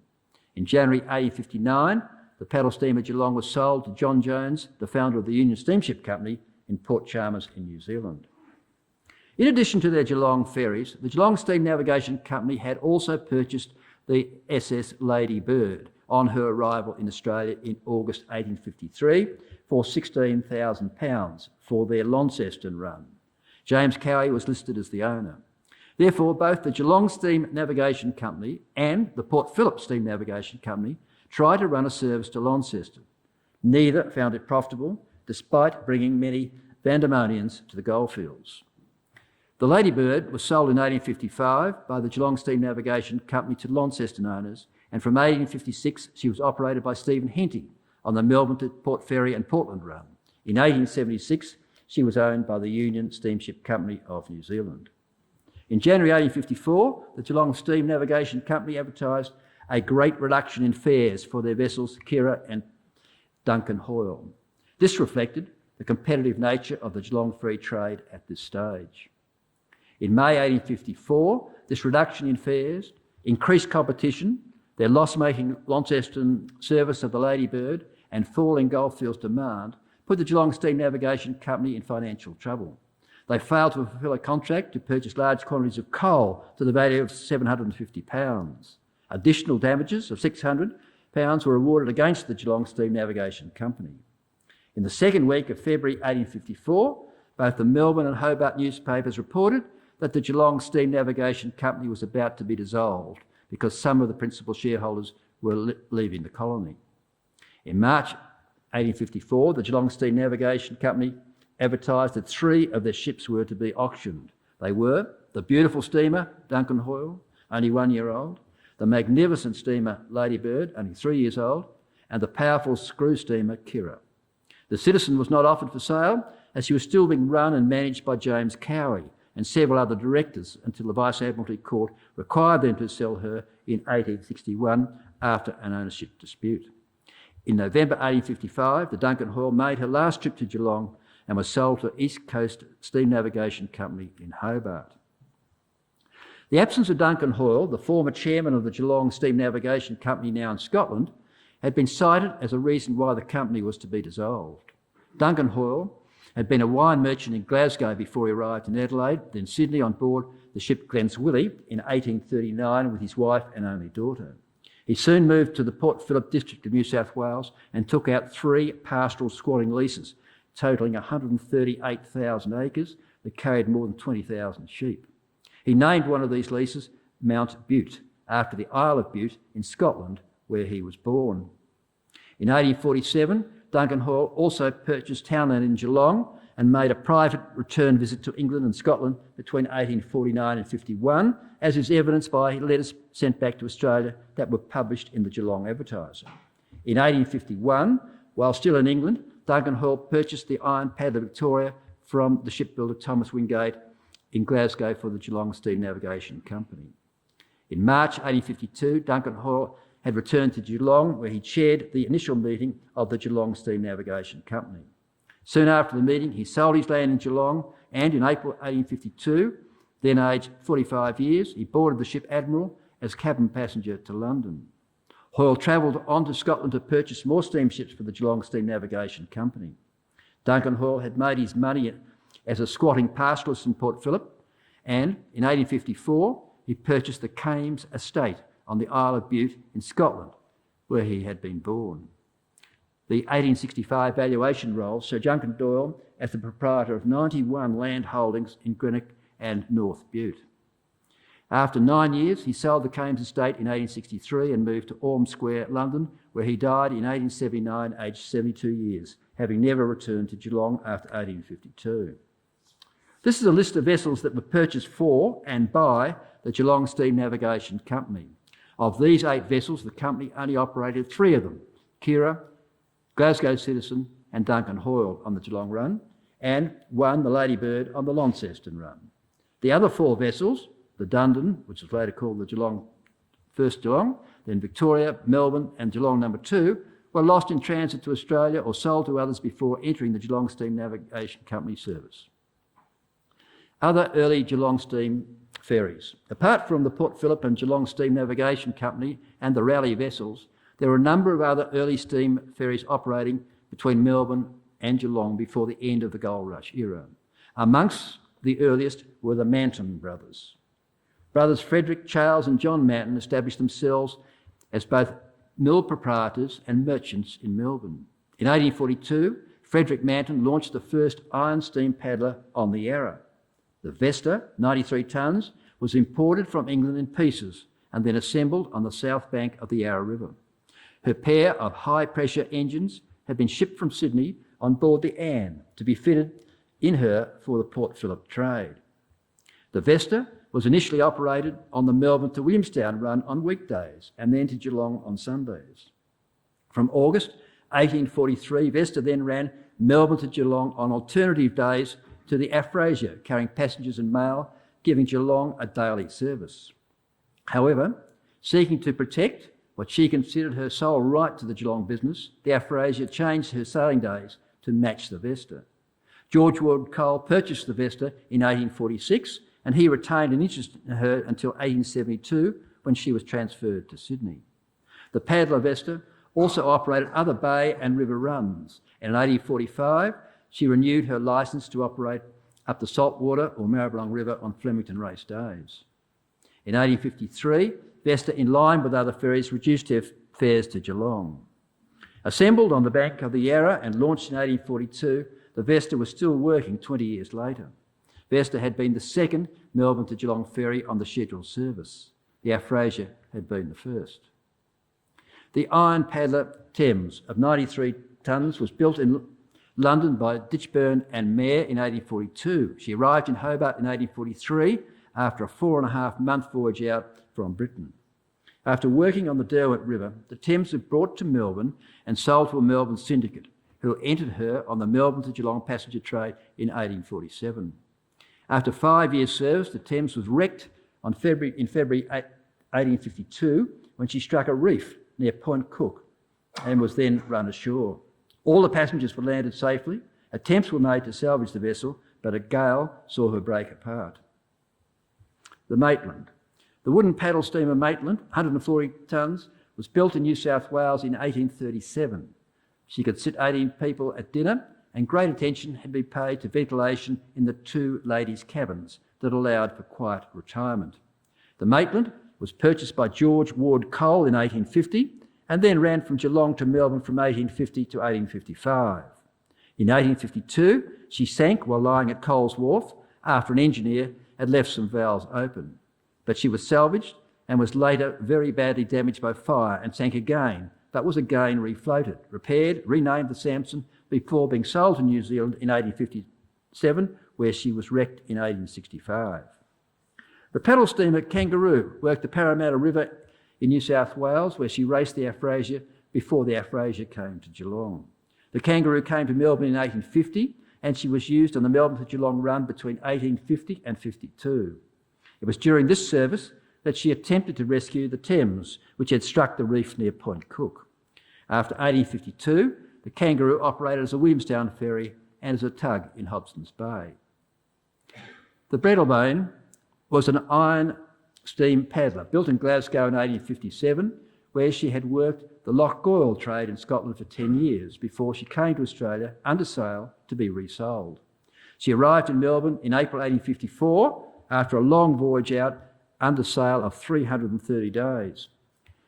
In January 1859, the paddle steamer Geelong was sold to John Jones, the founder of the Union Steamship Company, in Port Chalmers in New Zealand. In addition to their Geelong ferries, the Geelong Steam Navigation Company had also purchased the SS Lady Bird on her arrival in Australia in August 1853 for £16,000 for their Launceston run. James Cowie was listed as the owner. Therefore, both the Geelong Steam Navigation Company and the Port Phillip Steam Navigation Company tried to run a service to Launceston. Neither found it profitable, despite bringing many Vandemonians to the goldfields. The Ladybird was sold in 1855 by the Geelong Steam Navigation Company to Launceston owners, and from 1856 she was operated by Stephen Henty on the Melbourne to Port Ferry and Portland run. In 1876, she was owned by the Union Steamship Company of New Zealand. In January 1854, the Geelong Steam Navigation Company advertised a great reduction in fares for their vessels Kira and Duncan Hoyle. This reflected the competitive nature of the Geelong free trade at this stage. In May 1854, this reduction in fares, increased competition, their loss-making Launceston service of the Ladybird and falling Goldfield's demand put the Geelong Steam Navigation Company in financial trouble. They failed to fulfil a contract to purchase large quantities of coal to the value of £750. Additional damages of £600 were awarded against the Geelong Steam Navigation Company. In the second week of February 1854, both the Melbourne and Hobart newspapers reported that the Geelong Steam Navigation Company was about to be dissolved because some of the principal shareholders were leaving the colony. In March 1854, the Geelong Steam Navigation Company advertised that 3 of their ships were to be auctioned. They were the beautiful steamer Duncan Hoyle, only 1 year old, the magnificent steamer Ladybird, only 3 years old, and the powerful screw steamer Kira. The Citizen was not offered for sale, as she was still being run and managed by James Cowie and several other directors until the Vice Admiralty Court required them to sell her in 1861 after an ownership dispute. In November 1855, the Duncan Hoyle made her last trip to Geelong and was sold to East Coast Steam Navigation Company in Hobart. The absence of Duncan Hoyle, the former chairman of the Geelong Steam Navigation Company now in Scotland, had been cited as a reason why the company was to be dissolved. Duncan Hoyle had been a wine merchant in Glasgow before he arrived in Adelaide, then Sydney, on board the ship Glenswilly in 1839 with his wife and only daughter. He soon moved to the Port Phillip district of New South Wales and took out 3 pastoral squatting leases, totalling 138,000 acres that carried more than 20,000 sheep. He named one of these leases Mount Bute, after the Isle of Bute in Scotland, where he was born. In 1847, Duncan Hoyle also purchased townland in Geelong and made a private return visit to England and Scotland between 1849 and 51, as is evidenced by letters sent back to Australia that were published in the Geelong Advertiser. In 1851, while still in England, Duncan Hoyle purchased the iron paddler Victoria from the shipbuilder Thomas Wingate in Glasgow for the Geelong Steam Navigation Company. In March 1852, Duncan Hoyle had returned to Geelong, where he chaired the initial meeting of the Geelong Steam Navigation Company. Soon after the meeting, he sold his land in Geelong, and in April 1852, then aged 45 years, he boarded the ship Admiral as cabin passenger to London. Hoyle travelled on to Scotland to purchase more steamships for the Geelong Steam Navigation Company. Duncan Hoyle had made his money as a squatting pastoralist in Port Phillip, and in 1854, he purchased the Kames estate on the Isle of Bute in Scotland, where he had been born. The 1865 valuation rolls show Duncan Hoyle as the proprietor of 91 land holdings in Greenock and North Bute. After 9 years, he sold the Kames estate in 1863 and moved to Orme Square, London, where he died in 1879, aged 72 years, having never returned to Geelong after 1852. This is a list of vessels that were purchased for and by the Geelong Steam Navigation Company. Of these 8 vessels, the company only operated 3 of them: Kira, Glasgow Citizen and Duncan Hoyle on the Geelong run, and 1, the Ladybird, on the Launceston run. The other 4 vessels, the Dundon, which was later called the Geelong, first Geelong, then Victoria, Melbourne and Geelong No. 2, were lost in transit to Australia or sold to others before entering the Geelong Steam Navigation Company service. Other early Geelong Steam ferries. Apart from the Port Phillip and Geelong Steam Navigation Company and the Raleigh vessels, there were a number of other early steam ferries operating between Melbourne and Geelong before the end of the Gold Rush era. Amongst the earliest were the Manton brothers. Brothers Frederick, Charles and John Manton established themselves as both mill proprietors and merchants in Melbourne. In 1842, Frederick Manton launched the first iron steam paddler on the Yarra. The Vesta, 93 tonnes, was imported from England in pieces and then assembled on the south bank of the Yarra River. Her pair of high-pressure engines had been shipped from Sydney on board the Anne to be fitted in her for the Port Phillip trade. The Vesta was initially operated on the Melbourne to Williamstown run on weekdays and then to Geelong on Sundays. From August 1843, Vesta then ran Melbourne to Geelong on alternative days to the Aphrasia, carrying passengers and mail, giving Geelong a daily service. However, seeking to protect what she considered her sole right to the Geelong business, the Aphrasia changed her sailing days to match the Vesta. George Ward Cole purchased the Vesta in 1846, and he retained an interest in her until 1872, when she was transferred to Sydney. The paddler Vesta also operated other bay and river runs, and in 1845 she renewed her licence to operate up the Saltwater or Maribyrnong River on Flemington race days. In 1853, Vesta, in line with other ferries, reduced her fares to Geelong. Assembled on the bank of the Yarra and launched in 1842, the Vesta was still working 20 years later. Vesta had been the second Melbourne to Geelong ferry on the scheduled service. The Aphrasia had been the first. The iron paddler Thames of 93 tonnes was built in London by Ditchburn and Mayer in 1842. She arrived in Hobart in 1843 after a 4.5-month voyage out from Britain. After working on the Derwent River, the Thames was brought to Melbourne and sold to a Melbourne syndicate, who entered her on the Melbourne to Geelong passenger trade in 1847. After 5 years' service, the Thames was wrecked in February 1852 when she struck a reef near Point Cook and was then run ashore. All the passengers were landed safely. Attempts were made to salvage the vessel, but a gale saw her break apart. The Maitland. The wooden paddle steamer Maitland, 140 tonnes, was built in New South Wales in 1837. She could sit 18 people at dinner, and great attention had been paid to ventilation in the 2 ladies' cabins that allowed for quiet retirement. The Maitland was purchased by George Ward Cole in 1850 and then ran from Geelong to Melbourne from 1850 to 1855. In 1852, she sank while lying at Coles Wharf after an engineer had left some valves open, but she was salvaged and was later very badly damaged by fire and sank again, but was again refloated, repaired, renamed the Samson before being sold to New Zealand in 1857, where she was wrecked in 1865. The paddle steamer Kangaroo worked the Parramatta River in New South Wales, where she raced the Aphrasia before the Aphrasia came to Geelong. The Kangaroo came to Melbourne in 1850, and she was used on the Melbourne to Geelong run between 1850 and 52. It was during this service that she attempted to rescue the Thames, which had struck the reef near Point Cook. After 1852, the Kangaroo operated as a Williamstown ferry and as a tug in Hobson's Bay. The Breadalbane was an iron steam paddler built in Glasgow in 1857, where she had worked the Loch Goyle trade in Scotland for 10 years before she came to Australia under sail to be resold. She arrived in Melbourne in April 1854 after a long voyage out under sail of 330 days.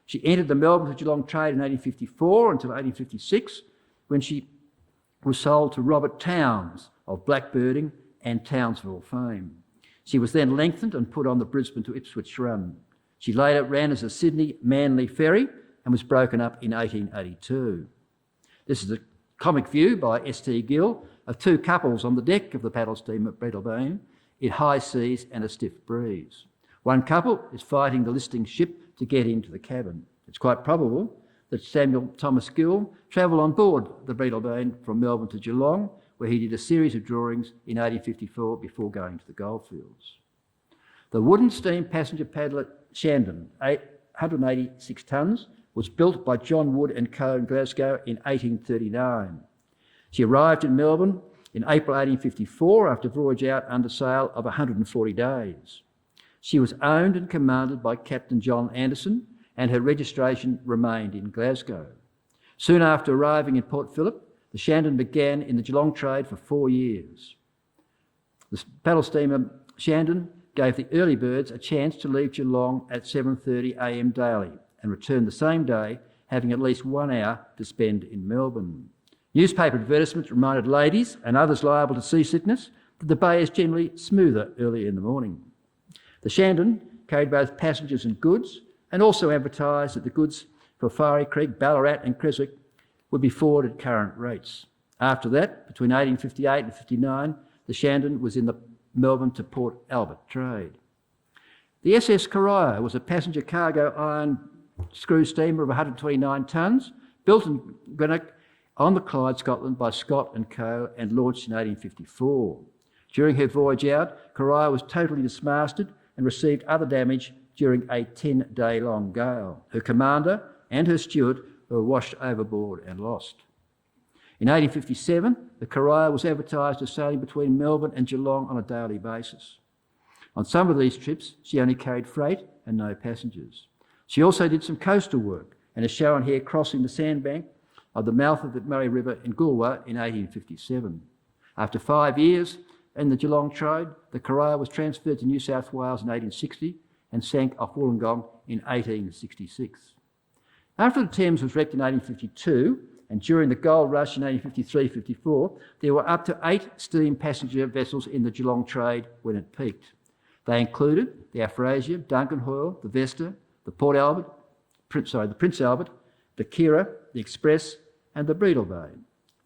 She entered the Melbourne to Geelong trade in 1854 until 1856, when she was sold to Robert Towns of Blackbirding and Townsville fame. She was then lengthened and put on the Brisbane to Ipswich run. She later ran as a Sydney Manly ferry and was broken up in 1882. This is a comic view by S.T. Gill of two couples on the deck of the paddle steamer Breadalbane in high seas and a stiff breeze. One couple is fighting the listing ship to get into the cabin. It's quite probable that Samuel Thomas Gill travelled on board the Breadalbane from Melbourne to Geelong, where he did a series of drawings in 1854 before going to the Goldfields. The wooden steam passenger paddler Shandon, 186 tonnes, was built by John Wood and Co. in Glasgow in 1839. She arrived in Melbourne in April 1854 after a voyage out under sail of 140 days. She was owned and commanded by Captain John Anderson, and her registration remained in Glasgow. Soon after arriving in Port Phillip, the Shandon began in the Geelong trade for 4 years. The paddle steamer Shandon gave the early birds a chance to leave Geelong at 7:30 a.m. daily and return the same day, having at least 1 hour to spend in Melbourne. Newspaper advertisements reminded ladies and others liable to seasickness that the bay is generally smoother early in the morning. The Shandon carried both passengers and goods, and also advertised that the goods for Fiery Creek, Ballarat and Creswick would be forwarded at current rates. After that, between 1858 and 59, the Shandon was in the Melbourne to Port Albert trade. The SS Corio was a passenger cargo iron screw steamer of 129 tonnes, built in Greenock on the Clyde, Scotland by Scott and Co. and launched in 1854. During her voyage out, Corio was totally dismasted and received other damage during a 10-day-long gale. Her commander and her steward were washed overboard and lost. In 1857, the Corio was advertised as sailing between Melbourne and Geelong on a daily basis. On some of these trips, she only carried freight and no passengers. She also did some coastal work and is shown here crossing the sandbank of the mouth of the Murray River in Gooley in 1857. After 5 years in the Geelong trade, the Corio was transferred to New South Wales in 1860 and sank off Wollongong in 1866. After the Thames was wrecked in 1852, and during the gold rush in 1853-54, there were up to 8 steam passenger vessels in the Geelong trade when it peaked. They included the Aphrasia, Duncan Hoyle, the Vesta, the the Prince Albert, the Kira, the Express, and the Breadalbane.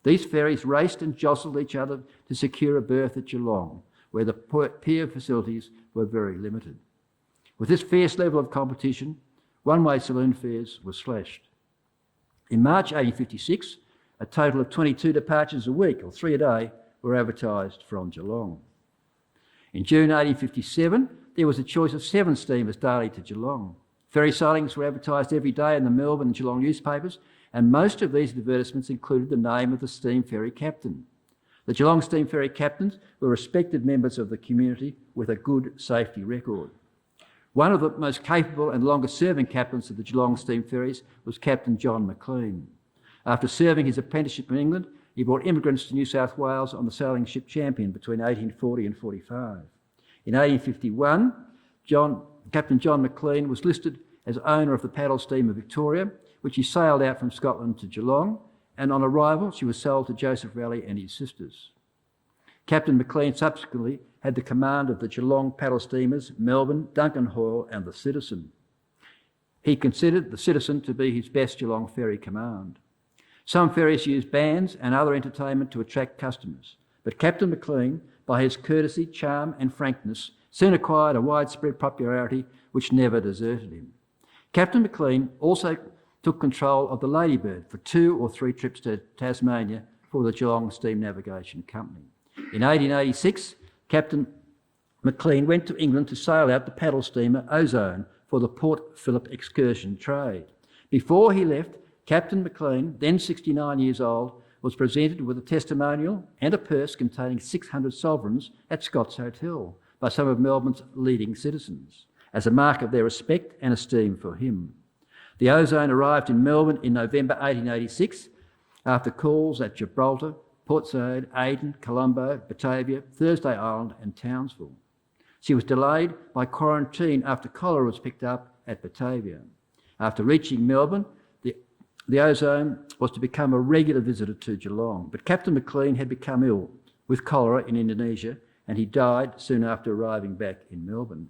These ferries raced and jostled each other to secure a berth at Geelong, where the pier facilities were very limited. With this fierce level of competition, one-way saloon fares were slashed. In March 1856, a total of 22 departures a week, or 3 a day, were advertised from Geelong. In June 1857, there was a choice of 7 steamers daily to Geelong. Ferry sailings were advertised every day in the Melbourne and Geelong newspapers, and most of these advertisements included the name of the steam ferry captain. The Geelong steam ferry captains were respected members of the community with a good safety record. One of the most capable and longest-serving captains of the Geelong steam ferries was Captain John McLean. After serving his apprenticeship in England, he brought immigrants to New South Wales on the sailing ship Champion between 1840 and 45. In 1851, Captain John McLean was listed as owner of the paddle steamer Victoria, which he sailed out from Scotland to Geelong, and on arrival she was sold to Joseph Raleigh and his sisters. Captain McLean subsequently had the command of the Geelong paddle steamers Melbourne, Duncan Hoyle and the Citizen. He considered the Citizen to be his best Geelong ferry command. Some ferries used bands and other entertainment to attract customers, but Captain McLean, by his courtesy, charm and frankness, soon acquired a widespread popularity which never deserted him. Captain McLean also took control of the Ladybird for 2 or 3 trips to Tasmania for the Geelong Steam Navigation Company. In 1886, Captain McLean went to England to sail out the paddle steamer Ozone for the Port Phillip excursion trade. Before he left, Captain McLean, then 69 years old, was presented with a testimonial and a purse containing 600 sovereigns at Scott's Hotel by some of Melbourne's leading citizens, as a mark of their respect and esteem for him. The Ozone arrived in Melbourne in November 1886 after calls at Gibraltar, Port Said, Aden, Colombo, Batavia, Thursday Island and Townsville. She was delayed by quarantine after cholera was picked up at Batavia. After reaching Melbourne, the Ozone was to become a regular visitor to Geelong, but Captain McLean had become ill with cholera in Indonesia and he died soon after arriving back in Melbourne.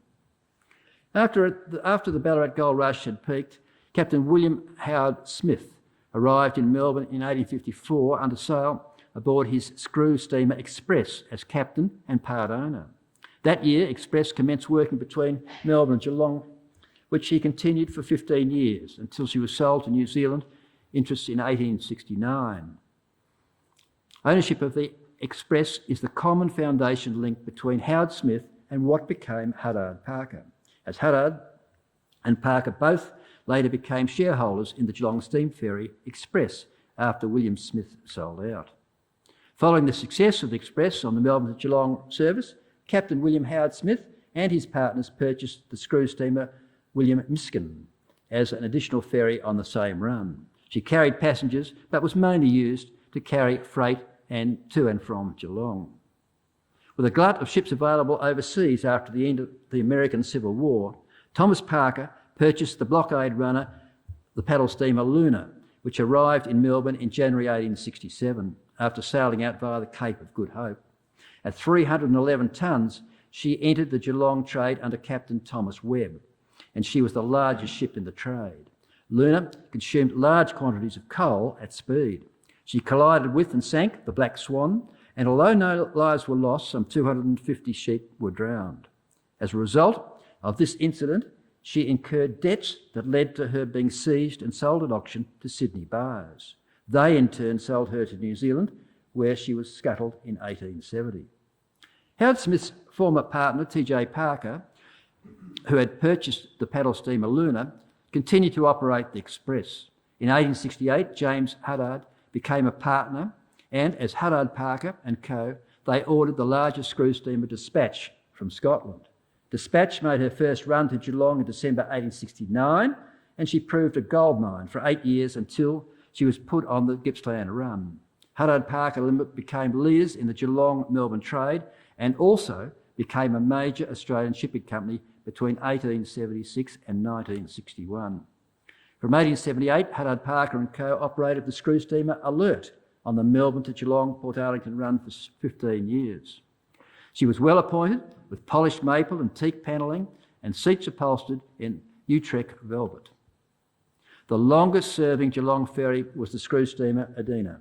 After the Ballarat Gold Rush had peaked, Captain William Howard Smith arrived in Melbourne in 1854 under sail aboard his screw steamer Express as captain and part owner. That year, Express commenced working between Melbourne and Geelong, which he continued for 15 years until she was sold to New Zealand interests in 1869. Ownership of the Express is the common foundation link between Howard Smith and what became Huddard Parker, as Huddard and Parker both later became shareholders in the Geelong Steam Ferry Express after William Smith sold out. Following the success of the Express on the Melbourne to Geelong service, Captain William Howard Smith and his partners purchased the screw steamer William Miskin as an additional ferry on the same run. She carried passengers but was mainly used to carry freight and to and from Geelong. With a glut of ships available overseas after the end of the American Civil War, Thomas Parker purchased the blockade runner, the paddle steamer Luna, which arrived in Melbourne in January 1867 after sailing out via the Cape of Good Hope. At 311 tonnes, she entered the Geelong trade under Captain Thomas Webb, and she was the largest ship in the trade. Luna consumed large quantities of coal at speed. She collided with and sank the Black Swan, and although no lives were lost, some 250 sheep were drowned. As a result of this incident, she incurred debts that led to her being seized and sold at auction to Sydney buyers. They in turn sold her to New Zealand, where she was scuttled in 1870. Howard Smith's former partner, T.J. Parker, who had purchased the paddle steamer Luna, continued to operate the Express. In 1868, James Huddard became a partner, and as Huddard, Parker and Co., they ordered the largest screw steamer Dispatch from Scotland. Dispatch made her first run to Geelong in December 1869, and she proved a gold mine for 8 years until she was put on the Gippsland run. Huddard Parker Limited became leaders in the Geelong-Melbourne trade and also became a major Australian shipping company between 1876 and 1961. From 1878, Huddard Parker and Co. operated the screw steamer Alert on the Melbourne to Geelong Port Arlington run for 15 years. She was well appointed with polished maple and teak panelling and seats upholstered in Utrecht velvet. The longest serving Geelong ferry was the screw steamer Edina.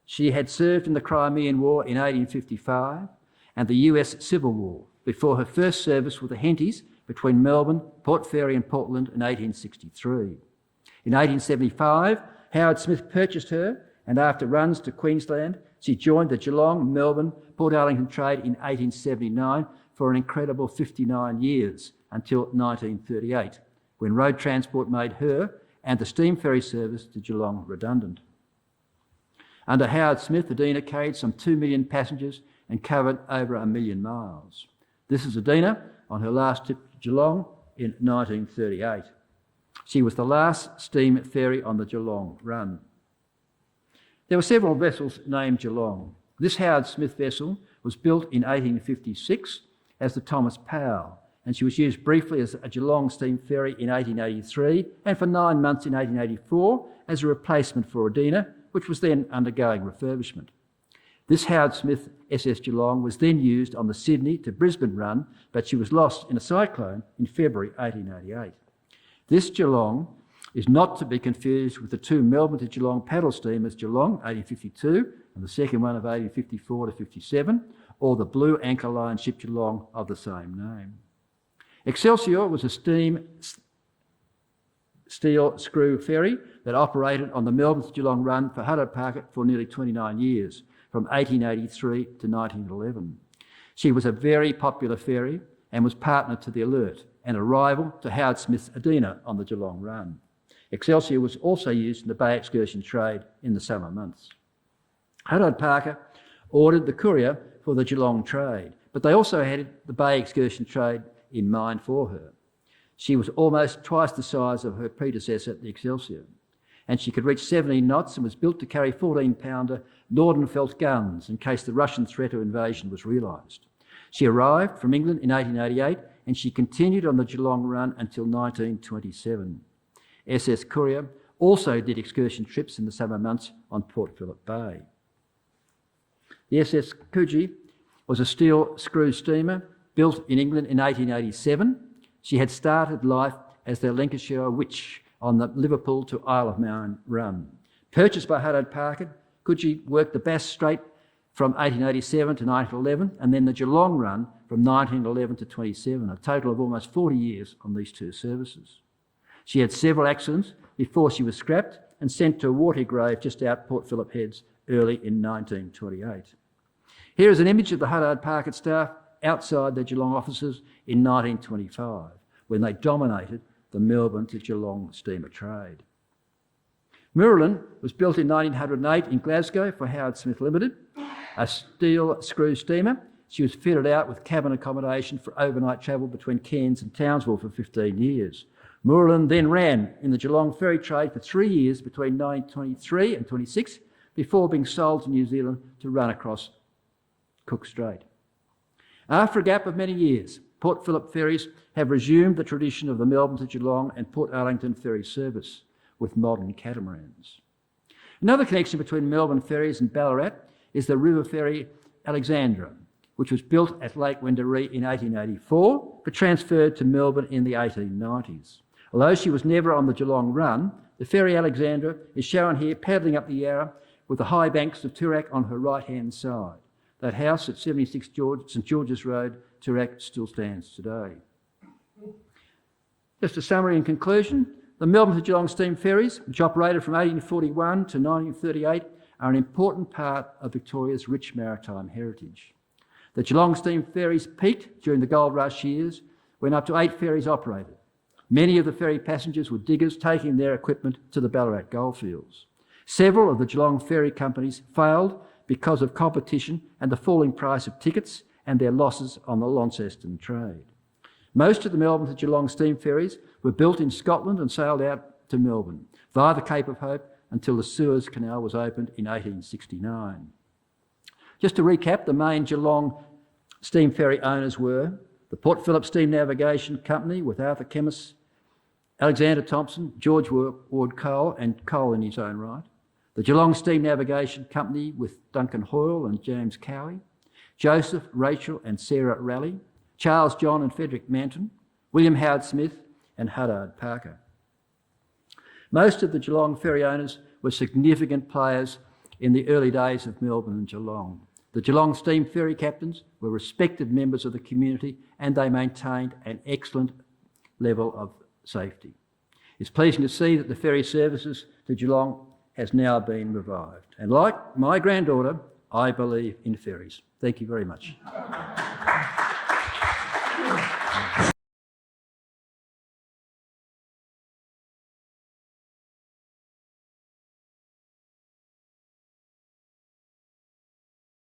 She had served in the Crimean War in 1855 and the US Civil War before her first service with the Henties between Melbourne, Port Ferry and Portland in 1863. In 1875, Howard Smith purchased her, and after runs to Queensland, she joined the Geelong, Melbourne, Port Arlington trade in 1879 for an incredible 59 years until 1938, when road transport made her and the steam ferry service to Geelong redundant. Under Howard Smith, Edina carried some 2 million passengers and covered over 1 million miles. This is Edina on her last trip to Geelong in 1938. She was the last steam ferry on the Geelong run. There were several vessels named Geelong. This Howard Smith vessel was built in 1856 as the Thomas Powell, and she was used briefly as a Geelong steam ferry in 1883 and for 9 months in 1884 as a replacement for Edina, which was then undergoing refurbishment. This Howard Smith SS Geelong was then used on the Sydney to Brisbane run, but she was lost in a cyclone in February 1888. This Geelong is not to be confused with the two Melbourne to Geelong paddle steamers Geelong 1852 and the second one of 1854 to 57, or the Blue Anchor Line ship Geelong of the same name. Excelsior was a steam steel screw ferry that operated on the Melbourne to Geelong run for Huddard Parker for nearly 29 years, from 1883 to 1911. She was a very popular ferry and was partner to the Alert and a rival to Howard Smith's Adina on the Geelong run. Excelsior was also used in the bay excursion trade in the summer months. Huddard Parker ordered the courier for the Geelong trade, but they also had the bay excursion trade in mind for her. She was almost twice the size of her predecessor, the Excelsior, and she could reach 17 knots and was built to carry 14-pounder Nordenfeldt guns in case the Russian threat of invasion was realised. She arrived from England in 1888 and she continued on the Geelong run until 1927. SS Courier also did excursion trips in the summer months on Port Phillip Bay. The SS Coogee was a steel screw steamer built in England in 1887. She had started life as the Lancashire Witch on the Liverpool to Isle of Man run. Purchased by Huddard Parker, Coogee worked the Bass Strait from 1887 to 1911 and then the Geelong run from 1911 to 27, a total of almost 40 years on these two services. She had several accidents before she was scrapped and sent to a water grave just out Port Phillip Heads early in 1928. Here is an image of the Huddard Parker staff outside their Geelong offices in 1925, when they dominated the Melbourne to Geelong steamer trade. Muralin was built in 1908 in Glasgow for Howard Smith Limited, a steel screw steamer. She was fitted out with cabin accommodation for overnight travel between Cairns and Townsville for 15 years. Muralin then ran in the Geelong ferry trade for 3 years between 1923 and 26 before being sold to New Zealand to run across Cook Strait. After a gap of many years, Port Phillip Ferries have resumed the tradition of the Melbourne to Geelong and Port Arlington ferry service with modern catamarans. Another connection between Melbourne Ferries and Ballarat is the river ferry Alexandra, which was built at Lake Wendouree in 1884 but transferred to Melbourne in the 1890s. Although she was never on the Geelong run, the ferry Alexandra is shown here paddling up the Yarra with the high banks of Toorak on her right-hand side. That house at 76 St George's Road, Toorak, still stands today. Just a summary and conclusion. The Melbourne to Geelong steam ferries, which operated from 1841 to 1938, are an important part of Victoria's rich maritime heritage. The Geelong steam ferries peaked during the gold rush years when up to 8 ferries operated. Many of the ferry passengers were diggers taking their equipment to the Ballarat goldfields. Several of the Geelong ferry companies failed because of competition and the falling price of tickets and their losses on the Launceston trade. Most of the Melbourne to Geelong steam ferries were built in Scotland and sailed out to Melbourne via the Cape of Hope until the Suez Canal was opened in 1869. Just to recap, the main Geelong steam ferry owners were the Port Phillip Steam Navigation Company with Arthur Kemmis, Alexander Thompson, George Ward Cole, and Cole in his own right, the Geelong Steam Navigation Company with Duncan Hoyle and James Cowie, Joseph, Rachel and Sarah Raleigh, Charles John and Frederick Manton, William Howard Smith and Huddard Parker. Most of the Geelong ferry owners were significant players in the early days of Melbourne and Geelong. The Geelong steam ferry captains were respected members of the community and they maintained an excellent level of safety. It's pleasing to see that the ferry services to Geelong has now been revived. And like my granddaughter, I believe in ferries. Thank you very much.